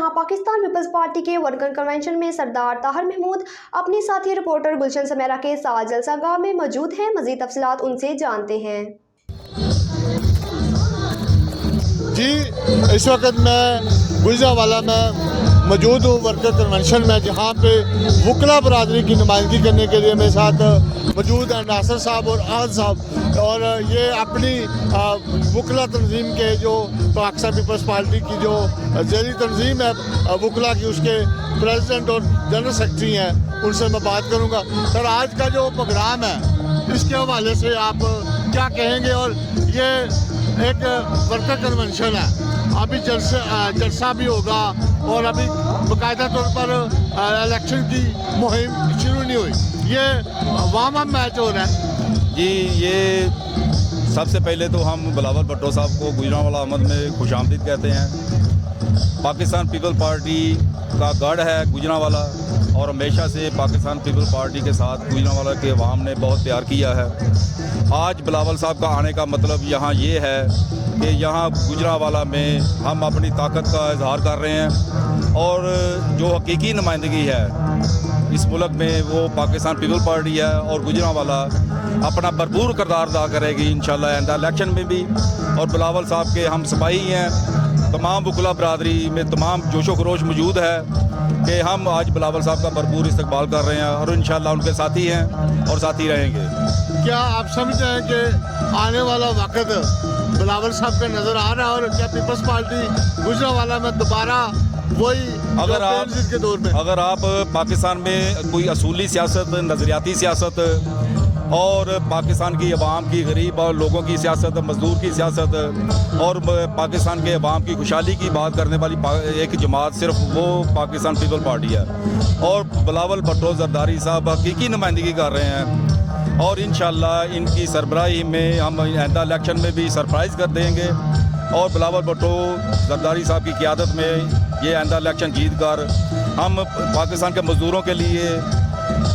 जहां Pakistan peoples party के worker convention में सरदार ताहिर महमूद अपने साथी रिपोर्टर गुलशन समेरा के साथ जलसागाह में मौजूद हैं। मजीद तफसीलात उनसे जानते हैं। जी, इस वक्त मैं गुजरावाला में मौजूद हूँ वर्कर कन्वेंशन में, जहाँ पे वकला बरादरी की नुमाइंदगी करने के लिए मेरे साथ मौजूद हैं नासिर साहब और आहद साहब। और ये अपनी वकला तंजीम के जो पाकिस्तान पीपल्स पार्टी की जो ज़ेली तंजीम है वकला की, उसके प्रेसिडेंट और जनरल सेक्रेटरी हैं, उनसे मैं बात करूँगा। सर, आज का जो प्रोग्राम है इसके हवाले से आप क्या कहेंगे? और ये एक वर्कर कन्वेंशन है, अभी जलसा भी होगा और अभी बाकायदा तौर पर इलेक्शन की मुहिम शुरू नहीं हुई, ये वार्म अप मैच हो रहा है। जी, ये सबसे पहले तो हम बिलावल भुट्टो साहब को गुजरांवाला अहमद में खुशामदीद कहते हैं। पाकिस्तान पीपल पार्टी का गढ़ है गुजरांवाला और हमेशा से पाकिस्तान पीपल पार्टी के साथ गुजरांवाला के अवाम ने बहुत प्यार किया है। आज बिलावल साहब का आने का मतलब यहाँ ये है कि यहाँ गुजरांवाला में हम अपनी ताकत का इजहार कर रहे हैं और जो हकीकी नुमाइंदगी है इस मुल्क में वो पाकिस्तान पीपल पार्टी है और गुजरांवाला अपना भरपूर किरदार अदा करेगी इंशाल्लाह आइंदा इलेक्शन में भी। और बिलावल साहब के हम सिपाही हैं, तमाम वकला बरादरी में तमाम जोशो खरोश मौजूद है कि हम आज बिलावल साहब का भरपूर इस्तकबाल कर रहे हैं और इंशाल्लाह उनके साथी हैं और साथी रहेंगे। क्या आप समझते हैं कि आने वाला वक्त बिलावल साहब का नज़र आ रहा है और क्या पीपल्स पार्टी गुजरांवाला में दोबारा वही अगर आप पाकिस्तान में कोई असूली सियासत, नज़रियाती सियासत और पाकिस्तान की अवाम की, गरीब और लोगों की सियासत, मजदूर की सियासत और पाकिस्तान के अवाम की खुशहाली की बात करने वाली एक जमात सिर्फ वो पाकिस्तान पीपल पार्टी है। और बिलावल भुट्टो जरदारी साहब हकीकी नुमाइंदगी कर रहे हैं और इंशाल्लाह इनकी सरबराही में हम आइंदा इलेक्शन में भी सरप्राइज़ कर देंगे और बिलावल भुट्टो जरदारी साहब की क़ियादत में ये आइंदा इलेक्शन जीत कर हम पाकिस्तान के मज़दूरों के लिए,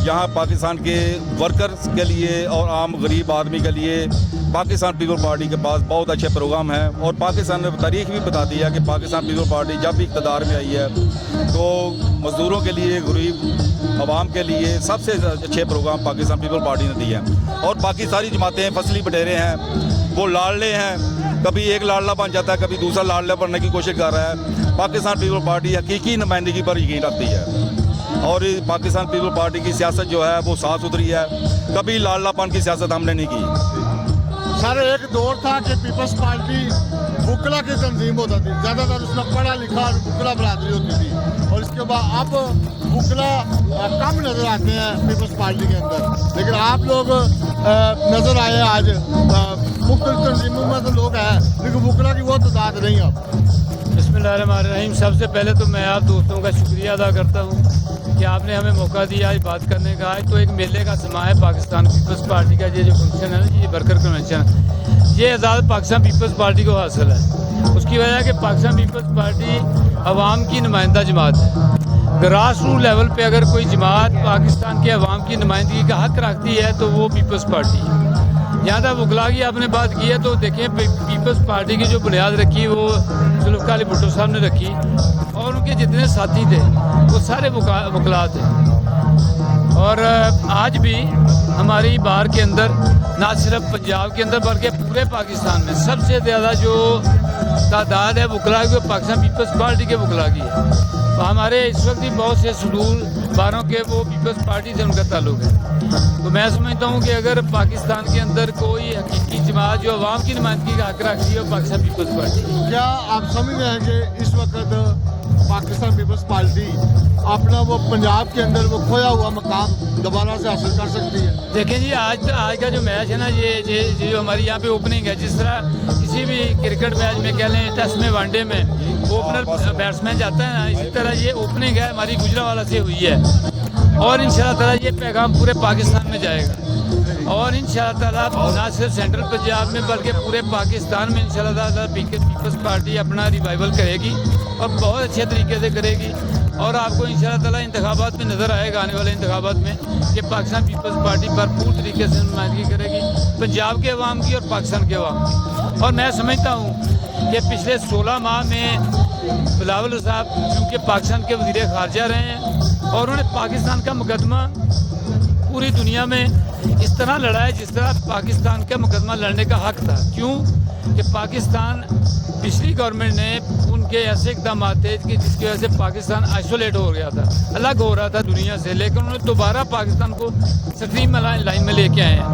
यहाँ पाकिस्तान के वर्कर्स के लिए और आम गरीब आदमी के लिए पाकिस्तान पीपल पार्टी के पास बहुत अच्छे प्रोग्राम हैं। और पाकिस्तान ने तारीख भी बताती है कि पाकिस्तान पीपल पार्टी जब भी इक़्तिदार में आई है तो मज़दूरों के लिए, गरीब आवाम के लिए सबसे अच्छे प्रोग्राम पाकिस्तान पीपल पार्टी ने दिए हैं। और बाकी सारी जमातें फसली बटेरे हैं, वो लाडले हैं, कभी एक लाडला बन जाता है, कभी दूसरा लाडला बनने की कोशिश कर रहा है। पाकिस्तान पीपल पार्टी हकीकी नुमाइंदगी पर यकीन रखती है और पाकिस्तान पीपल पार्टी की सियासत जो है वो साफ सुथरी है, कभी लाडलापन की सियासत हमने नहीं की। सर, एक दौर था कि पीपल्स पार्टी वकला की तंजीम होता थी, ज़्यादातर उसमें पढ़ा लिखा और वकला बरादरी होती थी और इसके बाद अब वकला कम नज़र आते हैं पीपल्स पार्टी के अंदर। लेकिन आप लोग नज़र आए आज मुख्तलिफ तंजीमों में तो लोग हैं लेकिन वकला की वो तादाद नहीं है। बिस्मिल्लाहिर्रहमानिर्रहीम। सबसे पहले तो मैं आप दोस्तों का शुक्रिया अदा करता हूँ कि आपने हमें मौका दिया आज बात करने का। आज तो एक मेले का समा है पाकिस्तान पीपल्स पार्टी का। ये जो फंक्शन है ना, ये वर्कर कन्वेंशन है, ये आज़ाद पाकिस्तान पीपल्स पार्टी को हासिल है। उसकी वजह कि पाकिस्तान पीपल्स पार्टी अवाम की नुमाइंदा जमात है। ग्रास रूट लेवल पे अगर कोई जमात पाकिस्तान के अवाम की नुमाइंदगी का हक रखती है तो वो पीपल्स पार्टी है। यहाँ तक वकला की आपने बात की है तो देखें, पीपल्स पार्टी की जो बुनियाद रखी वो जुल्फ़िकार अली भुट्टो साहब ने रखी और उनके जितने साथी थे वो सारे वकला थे। और आज भी हमारी बार के अंदर ना सिर्फ पंजाब के अंदर बल्कि पूरे पाकिस्तान में सबसे ज़्यादा जो तादाद है वकला की, वो पाकिस्तान पीपल्स पार्टी के वकला की है। तो हमारे इस वक्त भी बहुत से शेड्यूल बारों के वो पीपल्स पार्टी से उनका ताल्लुक है। तो मैं समझता हूँ कि अगर पाकिस्तान के अंदर कोई हकीकी जमात जो अवाम की नुमाइंदगी का हक रखती है वो पाकिस्तान पीपल्स पार्टी। क्या आप समझ रहे हैं कि इस वक्त पाकिस्तान पीपल्स पार्टी अपना वो पंजाब के अंदर वो खोया हुआ मकाम दोबारा से हासिल कर सकती है? देखें जी, आज का जो मैच है ना, ये जो हमारी यहाँ पे ओपनिंग है, जिस तरह किसी भी क्रिकेट मैच में कह लें, टेस्ट में, वनडे में ओपनर बैट्समैन जाता है ना, इसी तरह ये ओपनिंग है हमारी गुजरांवाला से हुई है और इंशाअल्लाह ताला ये पैगाम पूरे पाकिस्तान में जाएगा और इंशाअल्लाह ताला ना सिर्फ सेंट्रल पंजाब में बल्कि पूरे पाकिस्तान में इंशाअल्लाह ताला पीपल्स पार्टी अपना रिवाइवल करेगी और बहुत अच्छे तरीके से करेगी। और आपको इंशाअल्लाह ताला इंतखाबात में नज़र आएगा, आने वाले इंतखाबात में, कि पाकिस्तान पीपल्स पार्टी भरपूर तरीके से नुमाइंदगी करेगी पंजाब के अवाम की और पाकिस्तान के अवाम की। और मैं समझता हूँ कि पिछले 16 माह में बिलावल साहब क्योंकि पाकिस्तान के वज़ीर ख़ारजा रहे हैं और उन्होंने पाकिस्तान का मुकदमा पूरी दुनिया में इस तरह लड़ा है जिस तरह पाकिस्तान का मुकदमा लड़ने का हक था। क्यों कि पाकिस्तान पिछली गवर्नमेंट ने उनके ऐसे इकदाम थे कि जिसकी वजह से पाकिस्तान आइसोलेट हो गया था, अलग हो रहा था दुनिया से, लेकिन उन्होंने दोबारा पाकिस्तान को स्ट्रीम लाइन में लेके आए हैं।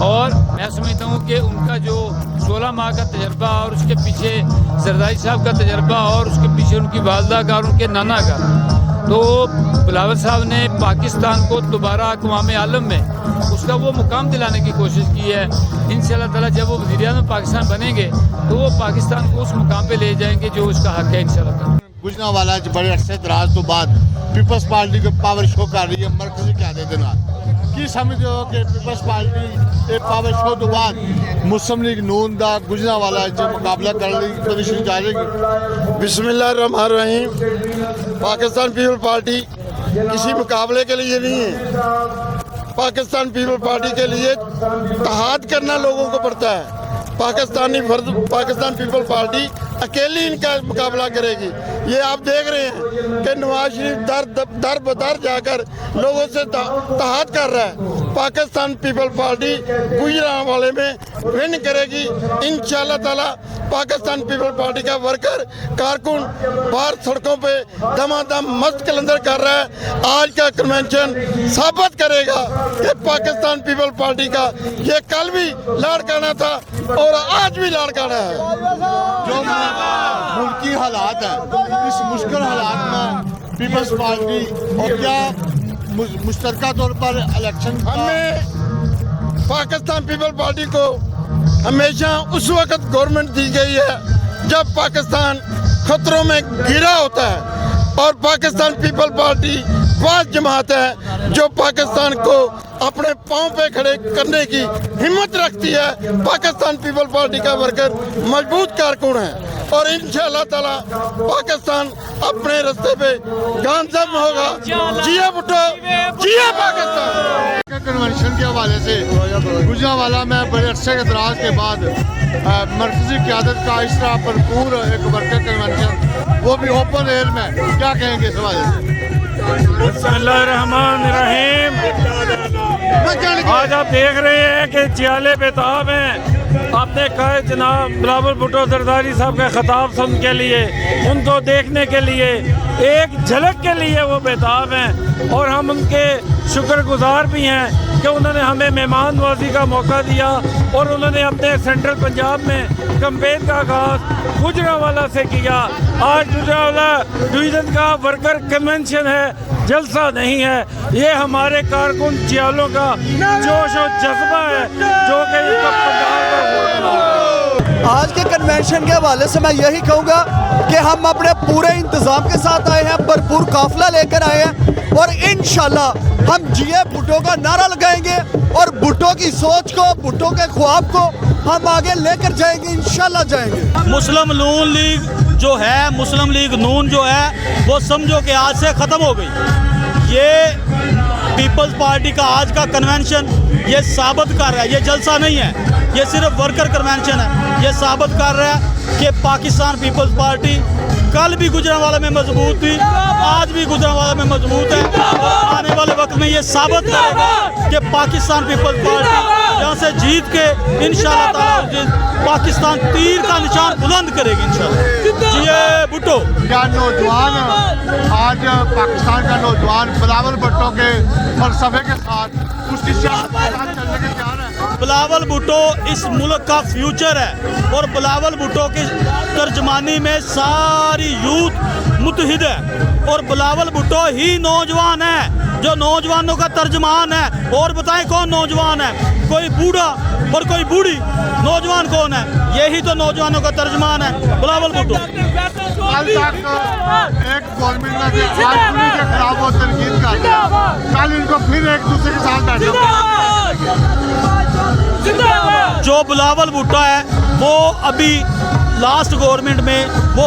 और मैं समझता हूँ कि उनका जो 16 माह का तजर्बा और उसके पीछे जरदारी साहब का तजर्बा और उसके पीछे उनकी वालदा का और उनके नाना का, तो बिलावल साहब ने पाकिस्तान को दोबारा अक़वाम आलम में उसका वो मुकाम दिलाने की कोशिश की है। इंशाअल्लाह ताला जब वो वज़ीर-ए-आज़म पाकिस्तान बनेंगे तो वो पाकिस्तान को उस मुकाम पे ले जाएंगे जो उसका हक है इंशाअल्लाह ताला। गुजरांवाला बड़े अरसे दराज तो बाद पीपल्स पार्टी को पावर शो कर रही है मरकजी क़यादत दे नाल की समझते हो कि पीपल्स पार्टी ये पावर शो तो बाद मुस्लिम लीग नून दा गुजरांवाला मुकाबला करने की पोजीशन जाएगी। बिस्मिल्लाहिर्रहमानिर्रहीम। पाकिस्तान पीपल पार्टी किसी मुकाबले के लिए नहीं है। पाकिस्तान पीपल पार्टी के लिए इत्तेहाद करना लोगों को पड़ता है। पाकिस्तान पीपल पार्टी अकेली इनका मुकाबला करेगी। ये आप देख रहे हैं कि नवाज शरीफ दर बदर जाकर लोगों से इत्तेहाद कर रहा है। पाकिस्तान पीपल पार्टी गुजरांवाले में विन करेगी इंशाअल्लाह ताला। पाकिस्तान पीपल पार्टी का वर्कर कारकुन बाहर सड़कों पे दमादम मस्त कलंदर कर रहा है। आज का कन्वेंशन साबित करेगा कि पाकिस्तान पीपल पार्टी का ये कल भी लाड़काना था और आज भी लाड़काना है। जो मुल्की हालात है, इस मुश्किल हालात में पीपल्स पार्टी और क्या मुश्तरका तौर पर इलेक्शन हमें पाकिस्तान पीपल पार्टी को हमेशा उस वक्त गवर्नमेंट दी गई है जब पाकिस्तान खतरों में घिरा होता है, और पाकिस्तान पीपल पार्टी वह जमात है जो पाकिस्तान को अपने पांव पे खड़े करने की हिम्मत रखती है। पाकिस्तान पीपल पार्टी का वर्कर मजबूत कारकुन है और इंशाअल्लाह ताला पाकिस्तान अपने रास्ते पे कामयाब होगा। जिया भुट्टो, जिया पाकिस्तान। कन्वेंशन के हवाले से गुजरांवाला में बड़े अरसे के दराज के बाद मरकजी क़यादत का इस तरह भरपूर एक वर्कर कन्वेंशन, वो भी ओपन एयर में, क्या कहेंगे इस हवाले से? बिस्मिल्लाहिर्रहमानिर्रहीम। आज आप देख रहे हैं कि जियाले बेताब हैं। आपने कहा जनाब बिलावल भुट्टो जरदारी साहब का खिताब सुन के लिए, उनको देखने के लिए, एक झलक के लिए वो बेताब हैं और हम उनके शुक्रगुजार भी हैं कि उन्होंने हमें मेहमान नवाजी का मौका दिया और उन्होंने अपने सेंट्रल पंजाब में कैंपेन का आगाज़ गुजरांवाला से किया। आज गुजरांवाला डिवीज़न का वर्कर कन्वेंशन है, जलसा नहीं है। ये हमारे कारकुन जियालों का जोश और जज्बा है जो कि आज के कन्वेंशन के हवाले से मैं यही कहूँगा कि हम अपने पूरे इंतज़ाम के साथ आए हैं, भरपूर काफिला लेकर आए हैं और इंशाल्लाह हम जिए भुट्टो का नारा लगाएंगे और भुट्टो की सोच को, भुट्टो के ख्वाब को हम आगे लेकर जाएंगे, इंशाल्लाह जाएंगे। मुस्लिम नून लीग जो है, मुस्लिम लीग नून जो है वो समझो कि आज से ख़त्म हो गई। ये पीपल्स पार्टी का आज का कन्वेंशन ये साबित कर रहा है, ये जलसा नहीं है, ये सिर्फ वर्कर कन्वेंशन है। ये साबित कर रहा है कि पाकिस्तान पीपल्स पार्टी कल भी गुजरांवाला में मजबूत थी, आज भी गुजरांवाला में मजबूत है और आने वाले वक्त में ये साबित करेगा कि पाकिस्तान पीपल्स पार्टी यहाँ से जीत के इंशाअल्लाह ताला पाकिस्तान तीर का निशान बुलंद करेगी इंशाअल्लाह। जिए भुट्टो। क्या नौजवान आज पाकिस्तान का नौजवान बिलावल भुट्टो के फलसफे के साथ उसकी सियासत के साथ चलने के तैयार है? बिलावल भुट्टो इस मुल्क का फ्यूचर है और बिलावल भुट्टो की तर्जमानी में सारी यूथ मुत्तहिद है और बिलावल भुट्टो ही नौजवान है जो नौजवानों का तर्जमान है। और बताएं कौन नौजवान है? कोई बूढ़ा और कोई बूढ़ी, नौजवान कौन है? यही तो नौजवानों का तर्जमान है बिलावल भुट्टो। कल तक एक गवर्नमेंट में से आज पुलिस के खिलाफ वो तनकीद कर रहे हैं, कल इनको फिर एक दूसरे के साथ बैठना। जो बिलावल भुट्टो है वो अभी लास्ट गवर्नमेंट में वो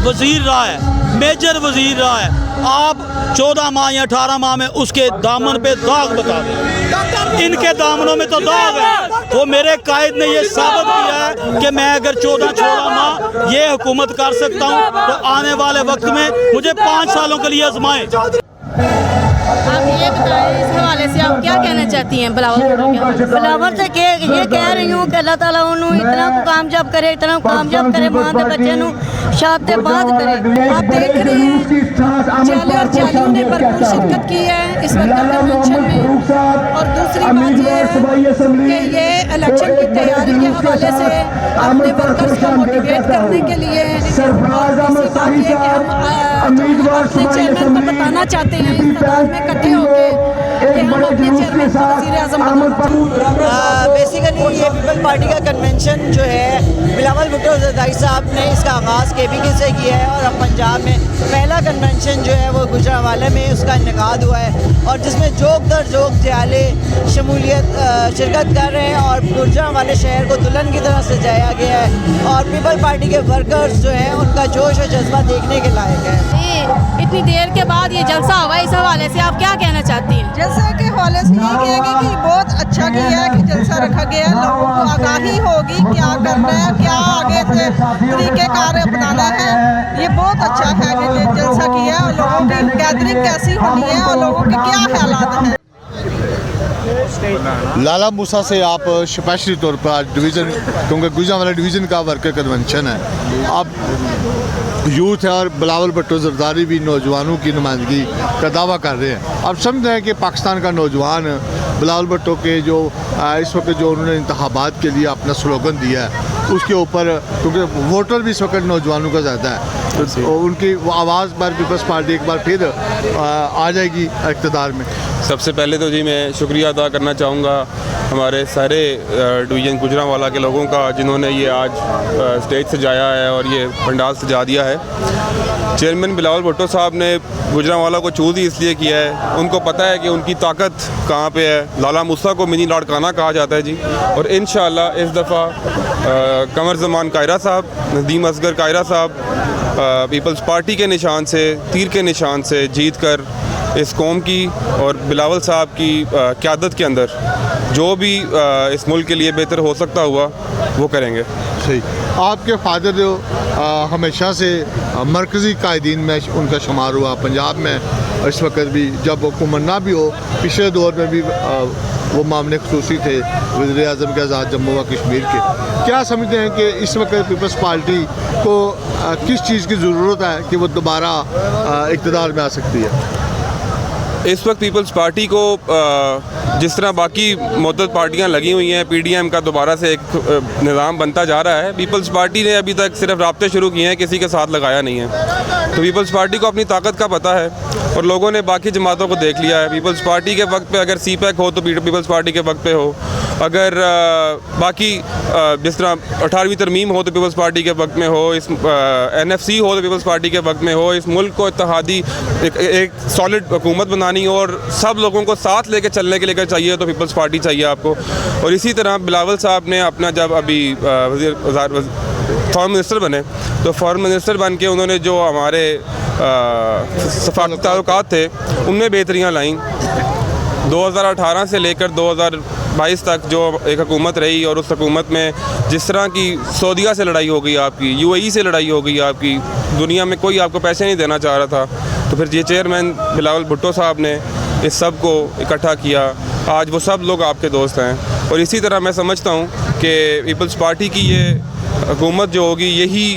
वजीर रहा है, मेजर वजीर रहा है। आप 14 माह या 18 माह में उसके दामन पे दाग बता दें। इनके दामनों में तो दाग है। वो मेरे कायद ने ये साबित किया है कि मैं अगर 14 माह ये हुकूमत कर सकता हूँ तो आने वाले वक्त में मुझे 5 सालों के लिए आजमाएं। आप ये बताएं, इस हवाले से आप क्या कहना चाहती हैं बिलावल भुट्टो के हवाले से? बिलावल से ये कह रही हूँ कि अल्लाह ताला उन्होंने इतना कामयाब करे, इतना कामयाब करे, मां के बच्चे नू शादीबाद करे। आप देख रहे हैं जाले और जालियों ने भरपूर शिरकत की है इस वक्त कन्वेंशन में। और दूसरी बात ये है कि ये इलेक्शन की तैयारी के हवाले से अपने वर्कर्स को मोटिवेट करने के लिए और दूसरी बात ये कि हम अपने चेयरमैन को बताना चाहते हैं इस तादाद में इकट्ठे होकर कि हम अपने चेयरमैन को वज़ीर-ए-आज़म बेसिकली ये पीपल पार्टी का कन्वेंशन जो है बिलावल भुट्टो जरदारी साहब ने इसका आगाज़ केपीके से किया है और अब पंजाब में पहला कन्वेंशन जो है वो गुजरांवाला में उसका इनेकाद हुआ है और जिसमें जोक दर जोक जयाले शमूलियत शिरकत कर रहे हैं और गुजरांवाले शहर को दुल्हन की तरह सजाया गया है और पीपल पार्टी के वर्कर्स जो हैं उनका जोश और जज्बा देखने के लायक है। इतनी देर के बाद ये जलसा हुआ, इस हवाले से आप क्या कहना चाहती हैं? जलसा के हवाले से ये कहेंगे कि बहुत अच्छा किया है कि जलसा रखा गया है, लोगों को आगाही होगी क्या करना है, क्या आगे से तरीक़ेकार अपनाना है। ये बहुत अच्छा है कि जलसा किया है और लोगों की गैदरिंग कैसी होनी है और लोगों के क्या ख्यालात हैं। लाला मूसा से आप स्पेशली तौर पर आज डिवीज़न, क्योंकि गुजरांवाला डिवीज़न का वर्कर कन्वेंशन है, आप यूथ है और बिलावल भुट्टो जरदारी भी नौजवानों की नुमाइंदगी का दावा कर रहे हैं। आप समझ रहे हैं कि पाकिस्तान का नौजवान बिलावल भुट्टो के जो इस वक्त जो उन्होंने इंतखाबात के लिए अपना स्लोगन दिया है उसके ऊपर, क्योंकि वोटर भी इस वक्त नौजवानों का ज़्यादा है, तो उनकी वो आवाज़ पर पीपल्स पार्टी एक बार फिर आ जाएगी इक़्तिदार में। सबसे पहले तो जी मैं शुक्रिया अदा करना चाहूँगा हमारे सारे डिवीज़न गुजरांवाला के लोगों का जिन्होंने ये आज स्टेज सजाया है और ये पंडाल सजा दिया है। चेयरमैन बिलावल भुट्टो साहब ने गुजरांवाला को चूज़ ही इसलिए किया है, उनको पता है कि उनकी ताकत कहाँ पे है। लाला मूसा को मिनी लाड़काना कहा जाता है जी, और इंशाअल्लाह इस दफ़ा कमर ज़मान कायरा साहब, नदीम असगर कायरा साहब पीपल्स पार्टी के निशान से, तीर के निशान से जीत कर इस कौम की और बिलावल साहब की क़यादत के अंदर जो भी इस मुल्क के लिए बेहतर हो सकता हुआ वो करेंगे। सही। आपके फादर जो हमेशा से मरकज़ी कायदीन में उनका शुमार हुआ पंजाब में, इस वक्त भी जब हुकूमत ना भी हो, पिछले दौर में भी वो मामले खुसूसी थे वज़ीर-ए-आज़म के आज़ाद जम्मू व कश्मीर के। क्या समझते हैं कि इस वक्त पीपल्स पार्टी को किस चीज़ की ज़रूरत है कि वो दोबारा इक़्तिदार में आ सकती है? इस वक्त पीपल्स पार्टी को जिस तरह बाकी मुतअद्दिद पार्टियां लगी हुई हैं, पीडीएम का दोबारा से एक निज़ाम बनता जा रहा है, पीपल्स पार्टी ने अभी तक सिर्फ राब्ते शुरू किए हैं, किसी के साथ लगाया नहीं है। तो पीपल्स पार्टी को अपनी ताकत का पता है और लोगों ने बाकी जमातों को देख लिया है। पीपल्स पार्टी के वक्त पे अगर सीपैक हो तो पीपल्स पार्टी के वक्त पे हो, अगर बाकी जिस तरह 18वीं तरमीम हो तो पीपल्स पार्टी के वक्त में हो, इस NFC हो तो पीपल्स पार्टी के वक्त में हो। इस मुल्क को इत्तेहादी एक सॉलिड हुकूमत बनानी हो और सब लोगों को साथ लेके चलने के लिए चाहिए तो पीपल्स पार्टी चाहिए आपको। और इसी तरह बिलावल साहब ने अपना जब अभी फॉरेन मिनिस्टर बने तो फॉरेन मिनिस्टर बन के उन्होंने जो हमारे सफारती ताल्लुकात थे उनमें बेहतरियाँ लाईं। 2018 से लेकर 2022 तक जो एक हुकूमत रही और उस हुकूमत में जिस तरह की सऊदीया से लड़ाई हो गई आपकी, UAE से लड़ाई हो गई आपकी, दुनिया में कोई आपको पैसे नहीं देना चाह रहा था, तो फिर ये चेयरमैन बिलावल भुट्टो साहब ने इस सब को इकट्ठा किया। आज वो सब लोग आपके दोस्त हैं और इसी तरह मैं समझता हूँ कि पीपल्स पार्टी की ये हुकूमत जो होगी यही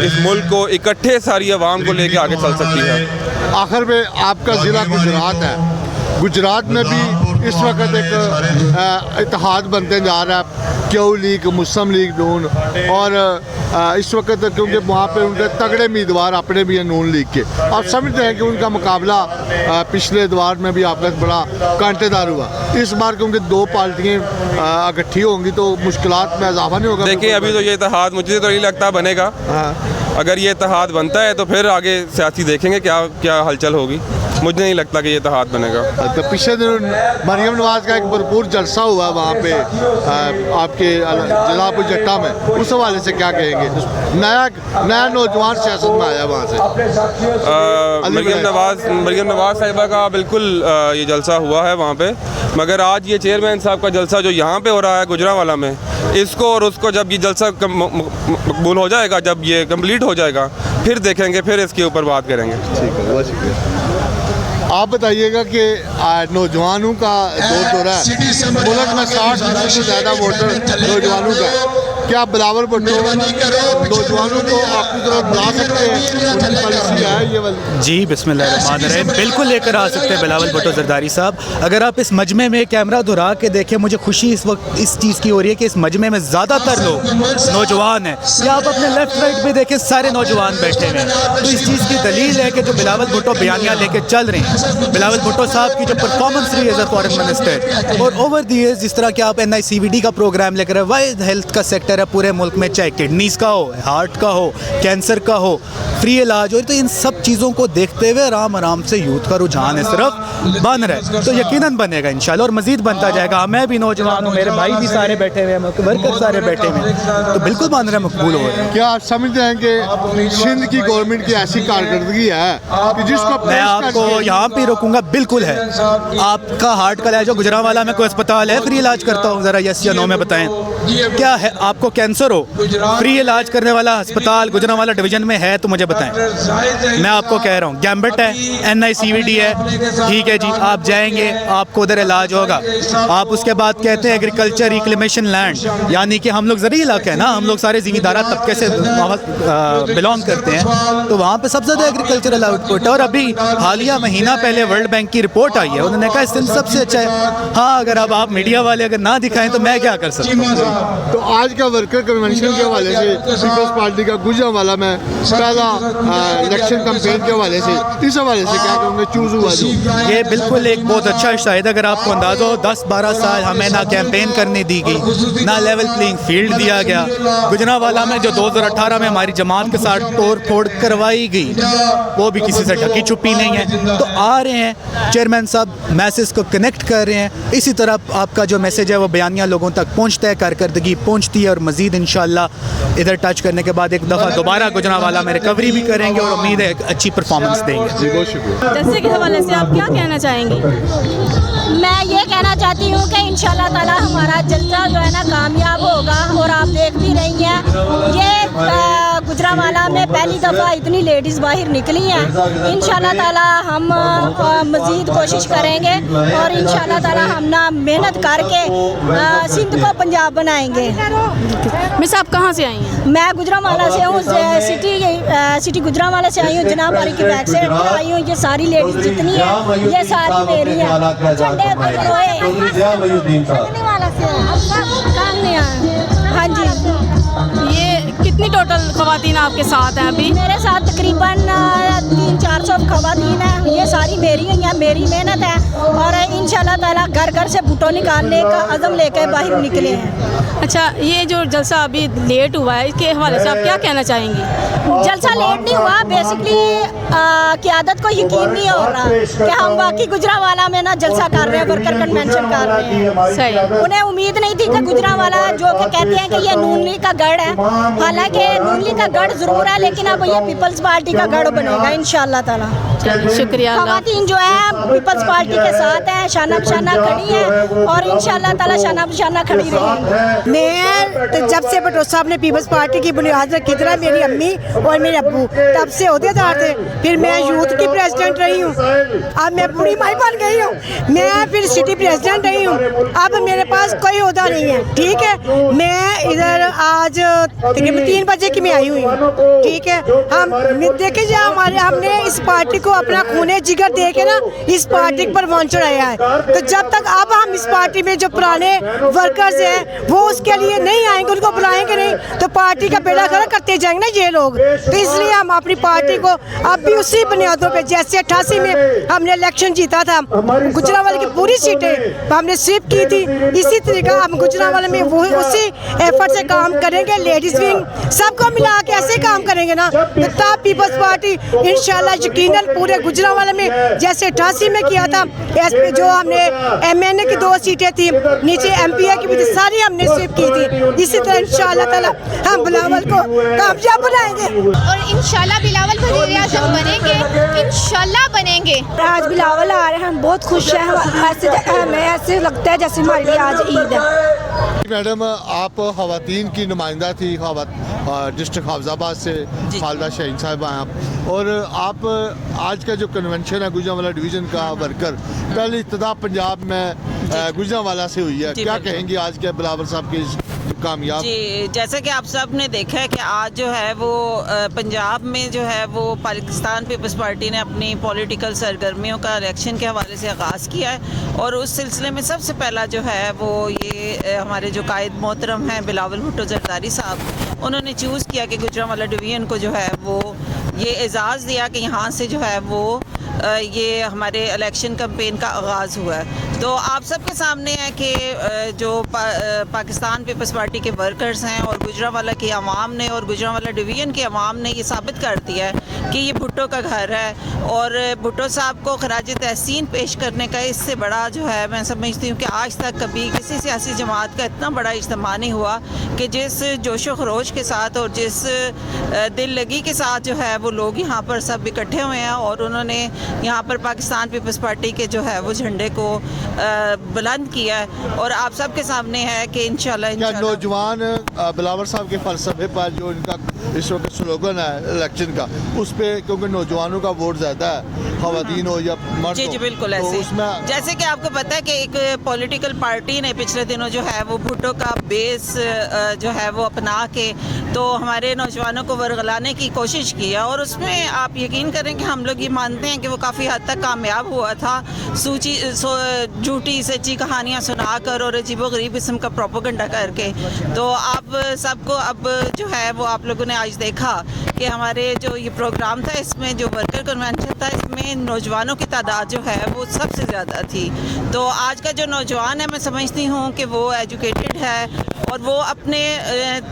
इस मुल्क को इकट्ठे सारी आवाम को लेके आगे चल सकती है। आखिर में आपका ज़िला गुजरात है, गुजरात में भी इस वक्त एक इत्तेहाद बनते जा रहा है, क्यू लीग, मुस्लिम लीग, नून, और इस वक्त क्योंकि वहाँ पे उनके तगड़े उम्मीदवार अपने भी हैं नून लीग के। आप समझते हैं कि उनका मुकाबला पिछले दौर में भी आपका बड़ा कांटेदार हुआ, इस बार क्योंकि दो पार्टियाँ इकट्ठी होंगी तो मुश्किलात में इजाफा नहीं होगा? देखिए अभी तो ये इत्तेहाद मुझे तो नहीं लगता बनेगा। अगर ये इत्तेहाद बनता है तो फिर आगे सियासी देखेंगे क्या क्या हलचल होगी। मुझे नहीं लगता कि ये इत्तेहाद बनेगा। तो पिछले दिन मरियम नवाज का एक भरपूर जलसा हुआ वहाँ पे आपके जलालपुर जट्टा में, उस हवाले से क्या कहेंगे? नया नौजवान सियासत में आया वहाँ से। मरियम नवाज साहिबा का बिल्कुल ये जलसा हुआ है वहाँ पे, मगर आज ये चेयरमैन साहब का जलसा जो यहाँ पे हो रहा है गुजरांवाला में, इसको और उसको जब ये जलसा मकबूल हो जाएगा, जब ये कंप्लीट हो जाएगा, फिर देखेंगे, फिर इसके ऊपर बात करेंगे। ठीक है, बहुत शुक्रिया। आप बताइएगा कि नौजवानों का दौर हो रहा है, मुल्क में 60% से ज़्यादा वोटर नौजवानों का है। क्या बिलावल भुट्टो नौजवानों को आपकी तरफ ला सकते हैं? उनकी पॉलिसी है ये वाली? जी बिस्मिल्लाहिर्रहमानिर्रहीम, बिल्कुल लेकर आ सकते हैं बिलावल भुट्टो जरदारी साहब। अगर आप इस मजमे में कैमरा दुरा के देखें, मुझे खुशी इस वक्त इस चीज़ की हो रही है कि इस मजमे में ज़्यादातर लोग नौजवान हैं। या आप अपने लेफ्ट राइट भी देखें, सारे नौजवान बैठे हुए हैं। तो इस चीज़ की दलील है कि जो बिलावल भुट्टो बयानियाँ लेके चल रहे हैं, बिलावल भुट्टो साहब की जो परफॉर्मेंस रही एज ए फॉरेन मिनिस्टर, और ओवर दी ईयर्स जिस तरह के आप NICVD का प्रोग्राम लेकर वाइड हेल्थ का सेक्टर है पूरे मुल्क में, चाहे किडनीज़ का हो, हार्ट का हो, कैंसर का हो, फ्री इलाज हो, तो इन सब चीज़ों को देखते हुए आराम से यूथ का रुझान इस तरफ बन रहा है। तो यकीनन बनेगा इंशाल्लाह, और मज़ीद बनता जाएगा। मैं भी नौजवान हूँ, मेरे भाई भी सारे बैठे हुए हैं, वर्कर सारे बैठे हुए हैं, तो बिल्कुल बन रहा है, मकबूल हो रहा है। क्या आप समझते हैं कि सिंध की गवर्नमेंट की ऐसी कारकर्दगी है कि जिसको मैं आपको यहाँ पे रोकूंगा? बिल्कुल है। आपका हार्ट का इलाज हो, गुजरांवाला में कोई अस्पताल है फ्री इलाज करता हूँ? ज़रा यस या नो में बताएं। क्या है? आपको कैंसर हो, फ्री इलाज करने वाला अस्पताल गुजरांवाला डिवीज़न में है तो मुझे बताएं। मैं आपको कह रहा हूँ, गैम्बेट है, NICVD है, ठीक है जी, आप जाएंगे, आपको उधर इलाज होगा। आप उसके बाद कहते हैं एग्रीकल्चर रिक्लेमेशन लैंड, यानी कि हम लोग ज़रूरी इलाका है ना, हम लोग सारे ज़मींदारा तबके से बिलोंग करते हैं, तो वहाँ पे सबसे ज़्यादा एग्रीकल्चरल आउटपुट है। और अभी हालिया महीना पहले वर्ल्ड बैंक की रिपोर्ट आई है, उन्होंने कहा सिंध सबसे अच्छा है। हाँ, अगर अब आप मीडिया वाले अगर ना दिखाएं तो मैं क्या कर सकता हूँ? तो आज का वर्कर कन्वेंशन के हवाले से पीपल्स पार्टी का गुजरांवाला में पहला इलेक्शन कैंपेन के हवाले से, इस हवाले से क्या कहोगे चूज़ हुआ जो? ये बिल्कुल एक बहुत अच्छा शायद, अगर आपको अंदाज़ा हो 10-12 साल हमें ना कैंपेन करने दी गई, ना लेवल प्लेइंग फील्ड दिया गया। गुजरांवाला में जो 2018 में हमारी जमात के साथ तोड़ फोड़ करवाई गई, वो भी किसी से ढकी छुपी नहीं है। तो आ रहे हैं चेयरमैन साहब, मैसेज को कनेक्ट कर रहे हैं, इसी तरह आपका जो मैसेज है वो बयानिया लोगों तक पहुँचता है, कारकर्दगी पहुँचती है, और मज़ीद इंशाल्लाह इधर टच करने के बाद एक दफ़ा दोबारा गुजरांवाला में रिकवरी भी करेंगे और उम्मीद है एक अच्छी परफॉर्मेंस देंगे। जी बहुत शुक्रिया। जलसे के हवाले से आप क्या कहना चाहेंगे? मैं ये कहना चाहती हूँ कि इंशाल्लाह ताला हमारा जलसा जो है ना कामयाब होगा, और आप देख भी रही हैं ये गुजरांवाला में पहली दफ़ा इतनी लेडीज़ बाहर निकली हैं। इंशाल्लाह ताला हम मज़ीद कोशिश करेंगे और इंशाल्लाह ताला हम ना मेहनत करके सिंध को पंजाब बनाएंगे। मिस आप कहाँ से आई हैं? मैं गुजरांवाला से हूँ, सिटी गुजरांवाला से आई हूँ, जनाबारी की बैक से आई हूँ। ये सारी लेडीज़ जितनी है ये सारी मेरी हैं। हाँ जी। ये कितनी टोटल खवातीन आपके साथ हैं अभी? मेरे साथ तकरीबन 300-400 खवातीन हैं। ये सारी मेरी हैं, मेरी मेहनत है, और इंशाल्लाह ताला घर घर से भुट्टो निकालने का अज़म लेकर बाहर निकले हैं। अच्छा, ये जो जलसा अभी लेट हुआ है, इसके हवाले से आप क्या कहना चाहेंगी? जलसा लेट नहीं हुआ, बेसिकली क़यादत को यकीन नहीं हो रहा कि हम वाकई गुजरांवाला में ना जलसा कर रहे हैं, वर्कर कन्वेंशन कर रहे हैं। सही। उन्हें उम्मीद नहीं थी कि गुजरांवाला जो कि कहते हैं कि ये नून लीग का गढ़ है, हालांकि नून लीग का गढ़ ज़रूर है, लेकिन अब ये पीपल्स पार्टी का गढ़ बनेगा इंशाल्लाह ताला। शुक्रिया। खवातीन जो है पीपल्स पार्टी के साथ हैं, शाना बशाना खड़ी हैं, और इंशाल्लाह ताला शाना बशाना खड़ी रहेंगी। मैं जब से भुट्टो साहब ने पीपल्स पार्टी की बुनियाद रखी थी, मेरी अम्मी और मेरे अब्बू तब से अहदेदार थे। फिर मैं यूथ की प्रेसिडेंट रही हूँ, अब मैं बूढ़ी माई बन गई हूँ। मैं फिर सिटी प्रेसिडेंट रही हूँ, अब मेरे पास कोई अहदा नहीं है। ठीक है, मैं इधर आज तकरीबन 3 बजे की मैं आई हुई हूँ। ठीक है, हम देखे जाए हमने इस पार्टी को अपना खूने जिगर दे के ना इस पार्टी पर वॉन्ट चढ़ाया है। तो जब तक अब हम इस पार्टी में जो पुराने वर्कर्स हैं वो उस उसके लिए नहीं आएंगे, उनको बुलाएंगे नहीं तो पार्टी का बेड़ा गर्क करते जाएंगे ना ये लोग। तो इसलिए हम अपनी पार्टी को अब भी उसी बुनियादों पे, जैसे 88 में हमने इलेक्शन जीता था, गुजरांवाले की पूरी सीटें हमने स्वीप की थी, इसी तरीका हम गुजरांवाले में वो उसी एफर्ट से काम करेंगे। लेडीज विंग सबको मिला के ऐसे काम करेंगे ना तो तब पीपल्स पार्टी इंशाल्लाह यकीनन पूरे गुजरांवाले में जैसे 88 में किया था, जो हमने MNA की 2 सीटें थी, नीचे MPA की भी थी, सारी हमने स्वीप की थी। इसी तरह इंशाल्लाह ताला हम बिलावल को कामयाब बनाएंगे और इंशाल्लाह बिलावल वज़ीर आज़म बनेंगे, इंशाल्लाह बनेंगे। आज बिलावल आ रहे हैं, हम बहुत खुश हैं। हमें ऐसे लगता है जैसे हमारे लिए आज ईद है। मैडम, आप ख़वातीन की नुमाइंदा थी डिस्ट्रिक्ट हाफिज़ाबाद से, खालदा शाहीन साहिबा हैं आप, और आप आज का जो कन्वेंशन है गुजरांवाला डिवीज़न का वर्कर, पहली इब्तिदा पंजाब में गुजरांवाला से हुई है, क्या कहेंगे आज के बिलावल साहब की कामयाब? जी, जैसा कि आप सब ने देखा है कि आज जो है वो पंजाब में जो है वो पाकिस्तान पीपल्स पार्टी ने अपनी पॉलिटिकल सरगर्मियों का इलेक्शन के हवाले से आगाज़ किया है और उस सिलसिले में सबसे पहला जो है वो ये हमारे जो कायद मोहतरम हैं बिलावल भुट्टो जरदारी साहब, उन्होंने चूज़ किया कि गुजरांवाला डिवीज़न को जो है वो ये एजाज़ दिया कि यहाँ से जो है वो ये हमारे इलेक्शन कैंपेन का आगाज़ हुआ है। तो आप सबके सामने है कि जो पाकिस्तान पीपल्स पार्टी के वर्कर्स हैं और गुजरांवाला की आवाम ने और गुजरांवाला डिवीज़न की आवाम ने ये साबित कर दिया है कि ये भुट्टो का घर है और भुट्टो साहब को खराज तहसीन पेश करने का इससे बड़ा जो है मैं समझती हूँ कि आज तक कभी किसी सियासी जमात का इतना बड़ा इज्तिमा नहीं हुआ कि जिस जोशो खरोश के साथ और जिस दिल लगी के साथ जो है वो लोग यहाँ पर सब इकट्ठे हुए हैं और उन्होंने यहाँ पर पाकिस्तान पीपल्स पार्टी के जो है वो झंडे को बुलंद किया है। और आप सबके सामने है कि इंशाल्लाह नौजवान बिलावल साहब के फलसफे पर जो इनका इस वक्त स्लोगन है इलेक्शन का, उस पर क्योंकि नौजवानों का वोट ज़्यादा है, ख़वातीन हो या मर्द जी बिल्कुल तो ऐसे उसमें जैसे कि आपको पता है कि एक पॉलिटिकल पार्टी ने पिछले दिनों जो है वो भुट्टो का बेस जो है वो अपना के तो हमारे नौजवानों को वरगलाने की कोशिश की है और उसमें आप यकीन करें कि हम लोग ये मानते हैं कि वो काफ़ी हद तक कामयाब हुआ था। झूठी सच्ची कहानियाँ सुनाकर और अजीबोगरीब किस्म का प्रोपोगंडा करके। तो आप सबको अब जो है वो आप लोगों ने आज देखा कि हमारे जो ये प्रोग्राम था इसमें जो वर्कर कन्वेंशन था इसमें नौजवानों की तादाद जो है वो सबसे ज़्यादा थी। तो आज का जो नौजवान है मैं समझती हूँ कि वो एजुकेटेड है और वो अपने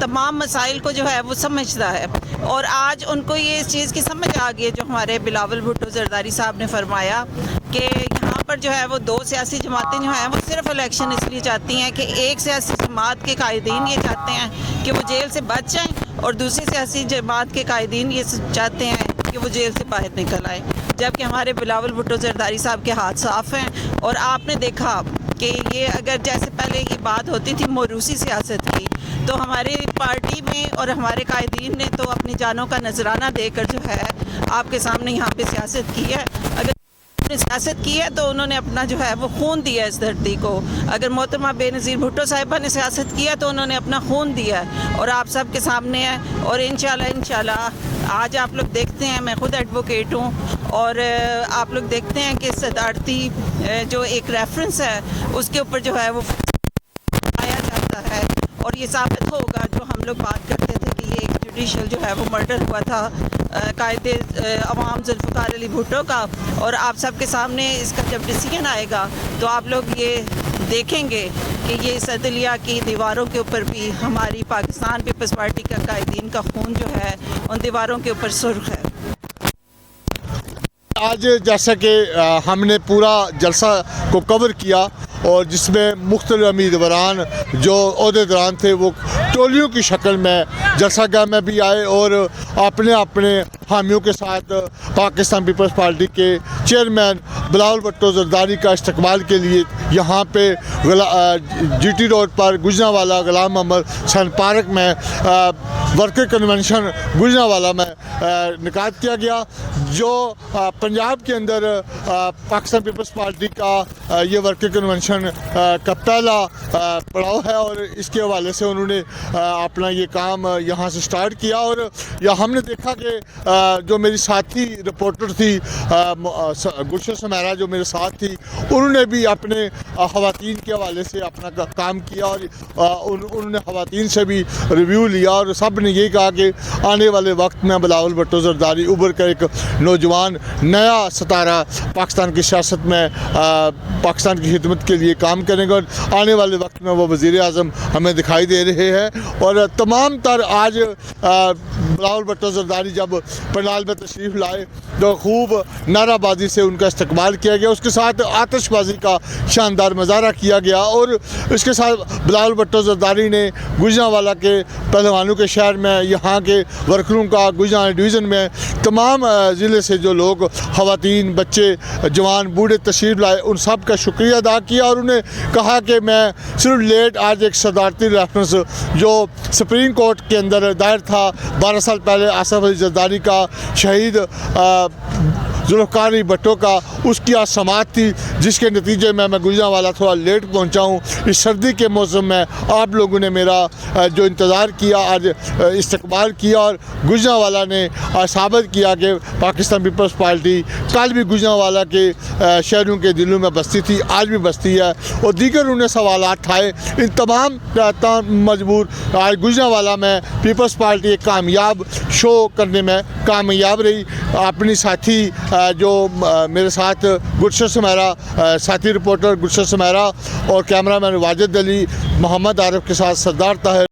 तमाम मसाइल को जो है वो समझता है और आज उनको ये इस चीज़ की समझ आ गई है जो हमारे बिलावल भुट्टो जरदारी साहब ने फरमाया कि यहाँ पर जो है वो 2 सियासी जमातें जो हैं वो सिर्फ इलेक्शन इसलिए चाहती हैं कि एक सियासी जमात के कायदीन ये चाहते हैं कि वो जेल से बच जाएं और दूसरी सियासी जमात के कायदीन ये चाहते हैं कि वो जेल से बाहर निकल आए, जबकि हमारे बिलावल भुट्टो जरदारी साहब के हाथ साफ़ हैं। और आपने देखा कि ये अगर जैसे पहले ये बात होती थी मोरूसी सियासत की, तो हमारी पार्टी में और हमारे कायदीन ने तो अपनी जानों का नजराना देकर जो है आपके सामने यहाँ पे सियासत की है। अगर सियासत की है तो उन्होंने अपना जो है वो खून दिया इस धरती को। अगर मोहतरमा बेनज़ीर भुट्टो साहिबा ने सियासत किया तो उन्होंने अपना खून दिया है और आप सब के सामने है। और इंशाल्लाह आज आप लोग देखते हैं, मैं खुद एडवोकेट हूँ और आप लोग देखते हैं कि सदारती जो एक रेफरेंस है उसके ऊपर जो है वो आया जाता है और ये साबित होगा जो हम लोग बात करते थे कि ये एक जुडिशल जो है वो मर्डर हुआ था कायदे अवाम जुल्फ़िकार अली भुट्टो का। और आप सबके सामने इसका जब डिसीजन आएगा तो आप लोग ये देखेंगे कि ये सदलिया की दीवारों के ऊपर भी हमारी पाकिस्तान पीपल्स पार्टी का कायदीन का खून जो है उन दीवारों के ऊपर सुर्ख है। आज जैसा कि हमने पूरा जलसा को कवर किया और जिसमें मुख्तलिफ उम्मीदवारान जो ओहदेदारान थे वो टोलियों की शक्ल में जलसागाह में भी आए और अपने अपने हामियों के साथ पाकिस्तान पीपल्स पार्टी के चेयरमैन बिलावल भुट्टो जरदारी का इस्तकबाल के लिए यहाँ पे GT रोड पर गुजरांवाला गुलाम मोहम्मद सन पार्क में वर्कर कन्वेंशन गुजरांवाला में निकात किया गया, जो पंजाब के अंदर पाकिस्तान पीपल्स पार्टी का ये वर्कर कन्वेंशन इलेक्शन का पहला पड़ाव है और इसके हवाले से उन्होंने अपना ये काम यहाँ से स्टार्ट किया। और यहाँ हमने देखा कि जो मेरी साथी रिपोर्टर थी गुलशन सुमेरा जो मेरे साथ थी, उन्होंने भी अपने ख़वातीन के हवाले से अपना काम किया और उन्होंने ख़वातीन से भी रिव्यू लिया और सब ने यही कहा कि आने वाले वक्त में बिलावल भुट्टो ज़रदारी उभर कर एक नौजवान नया सितारा पाकिस्तान की सियासत में पाकिस्तान की खिदमत के लिए काम करेंगे और आने वाले वक्त में वो वज़ीर-ए-आज़म हमें दिखाई दे रहे हैं। और तमाम तर आज बिलावल भुट्टो ज़रदारी जब पंडाल में तशरीफ़ लाए तो खूब नाराबाजी से उनका इस्तकबाल किया गया, उसके साथ आतिशबाजी का शानदार मुजाहरा किया गया और इसके साथ बिलावल भुट्टो ज़रदारी ने गुजरांवाला के पहलवानों के शहर में यहाँ के वर्करों का गुजरां डिवीज़न में तमाम ज़िले से जो लोग ख़वातीन बच्चे जवान बूढ़े तशरीफ़ लाए उन सब का शुक्रिया अदा किया और उन्हें कहा कि मैं सिर्फ लेट आज एक सदारती रेफरेंस जो सुप्रीम कोर्ट के अंदर दायर था 12 साल पहले आसफ अली ज़रदारी का शहीद जुल्फ़िकार भुट्टो का, उसकी आज समाअत थी जिसके नतीजे में मैं गुजरांवाला थोड़ा लेट पहुंचा हूं। इस सर्दी के मौसम में आप लोगों ने मेरा जो इंतज़ार किया आज इस्तकबाल किया और गुजरांवाला ने साबित किया कि पाकिस्तान पीपल्स पार्टी कल भी गुजरांवाला के शहरों के दिलों में बसती थी, आज भी बसती है। और दीगर उन्हें सवाल ठाए, इन तमाम मजबूर आज गुजरांवाला में पीपल्स पार्टी एक कामयाब शो करने में कामयाब रही। अपनी साथी जो मेरे साथ गुलशन सुमेरा साथी रिपोर्टर गुलशन सुमेरा और कैमरामैन वाजिद अली, मोहम्मद आरिफ के साथ सरदार ताहिर।